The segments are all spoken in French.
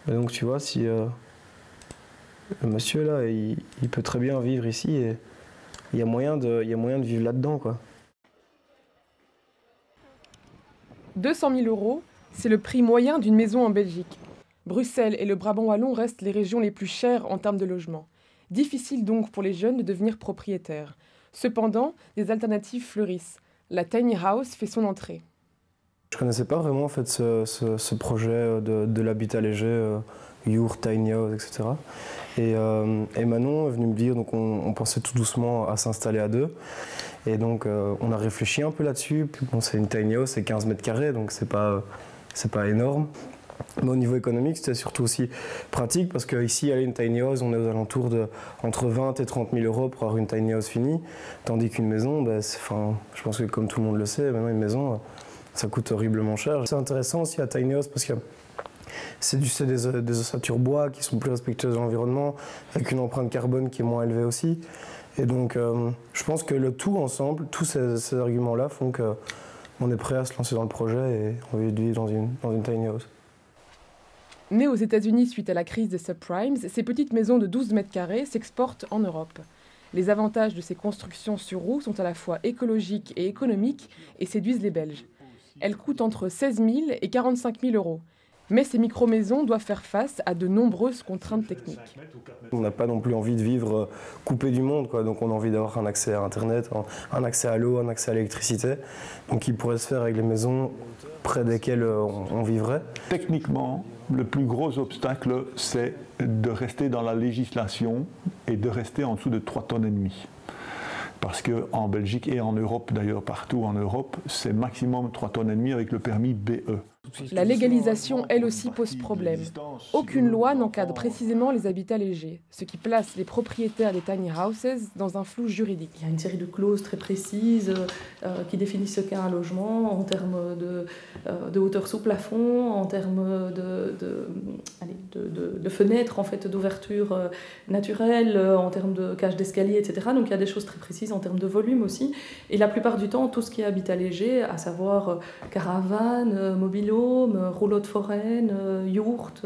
Et donc tu vois, si le monsieur là, il peut très bien vivre ici et il y a moyen de vivre là-dedans, quoi. 200 000 €, c'est le prix moyen d'une maison en Belgique. Bruxelles et le Brabant wallon restent les régions les plus chères en termes de logement. Difficile donc pour les jeunes de devenir propriétaires. Cependant, des alternatives fleurissent. La tiny house fait son entrée. Je connaissais pas vraiment en fait ce projet de l'habitat léger, Your Tiny House, etc. Et Manon est venue me dire, donc on pensait tout doucement à s'installer à deux. Et donc on a réfléchi un peu là-dessus. Puis bon, c'est une tiny house, c'est 15 mètres carrés, donc c'est pas énorme. Mais au niveau économique, c'était surtout aussi pratique parce qu'ici, aller une tiny house, on est aux alentours de entre 20 et 30 000 € pour avoir une tiny house finie. Tandis qu'une maison, je pense que comme tout le monde le sait, maintenant une maison, ça coûte horriblement cher. C'est intéressant aussi la tiny house parce que c'est des ossatures bois qui sont plus respectueuses de l'environnement, avec une empreinte carbone qui est moins élevée aussi. Et donc, je pense que le tout ensemble, tous ces arguments-là font qu'on est prêt à se lancer dans le projet et on veut vivre dans une tiny house. Nées aux États-Unis suite à la crise des subprimes, ces petites maisons de 12 mètres carrés s'exportent en Europe. Les avantages de ces constructions sur roues sont à la fois écologiques et économiques et séduisent les Belges. Elles coûtent entre 16 000 et 45 000 €. Mais ces micro-maisons doivent faire face à de nombreuses contraintes techniques. On n'a pas non plus envie de vivre coupé du monde, quoi. Donc on a envie d'avoir un accès à Internet, un accès à l'eau, un accès à l'électricité, donc qui pourrait se faire avec les maisons près desquelles on vivrait. Techniquement, le plus gros obstacle, c'est de rester dans la législation et de rester en dessous de 3,5 tonnes. Parce qu'en Belgique et en Europe, d'ailleurs partout en Europe, c'est maximum 3,5 tonnes avec le permis BE. La légalisation, elle aussi, pose problème. Aucune loi n'encadre précisément les habitats légers, ce qui place les propriétaires des tiny houses dans un flou juridique. Il y a une série de clauses très précises qui définissent ce qu'est un logement en termes de hauteur sous plafond, en termes de fenêtres, en fait, d'ouverture naturelle, en termes de cage d'escalier, etc. Donc il y a des choses très précises en termes de volume aussi. Et la plupart du temps, tout ce qui est habitat léger, à savoir caravane, mobil-home, rouleau de foraine, yourte,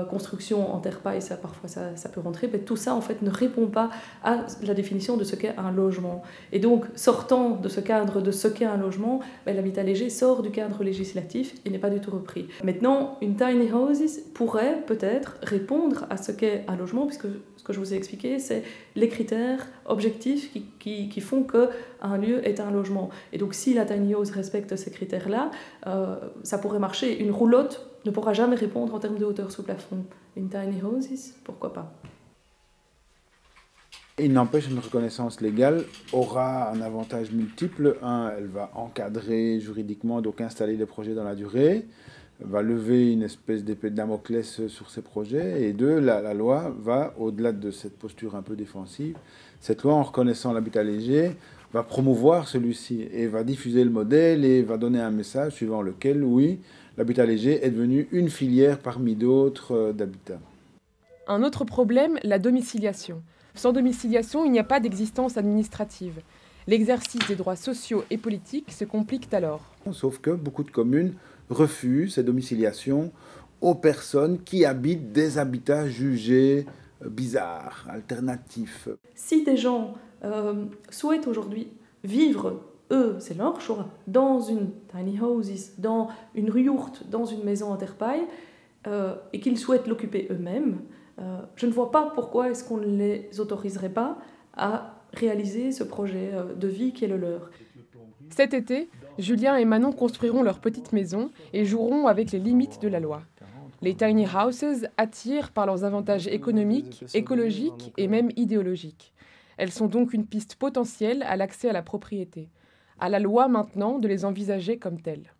construction en terre paille, ça parfois ça peut rentrer, mais tout ça en fait ne répond pas à la définition de ce qu'est un logement. Et donc sortant de ce cadre de ce qu'est un logement, l'habitat léger sort du cadre législatif et n'est pas du tout repris. Maintenant, une tiny house pourrait peut-être répondre à ce qu'est un logement, puisque ce que je vous ai expliqué, c'est les critères objectifs qui font qu'un lieu est un logement. Et donc si la tiny house respecte ces critères-là, ça pourrait marcher. Une roulotte ne pourra jamais répondre en termes de hauteur sous plafond. Une tiny house, pourquoi pas? Il n'empêche, une reconnaissance légale aura un avantage multiple. Un, elle va encadrer juridiquement, donc installer les projets dans la durée, va lever une espèce d'épée de Damoclès sur ces projets. Et deux, la loi va, au-delà de cette posture un peu défensive, cette loi, en reconnaissant l'habitat léger, va promouvoir celui-ci et va diffuser le modèle et va donner un message suivant lequel, oui, l'habitat léger est devenu une filière parmi d'autres d'habitat. Un autre problème, la domiciliation. Sans domiciliation, il n'y a pas d'existence administrative. L'exercice des droits sociaux et politiques se complique alors. Sauf que beaucoup de communes refusent ces domiciliations aux personnes qui habitent des habitats jugés bizarres, alternatifs. Si des gens souhaitent aujourd'hui vivre, eux, c'est leur choix, dans une tiny house, dans une yourte, dans une maison en terre paille, et qu'ils souhaitent l'occuper eux-mêmes, je ne vois pas pourquoi est-ce qu'on ne les autoriserait pas à réaliser ce projet de vie qui est le leur. Cet été, Julien et Manon construiront leur petite maison et joueront avec les limites de la loi. Les tiny houses attirent par leurs avantages économiques, écologiques et même idéologiques. Elles sont donc une piste potentielle à l'accès à la propriété. À la loi maintenant de les envisager comme telles.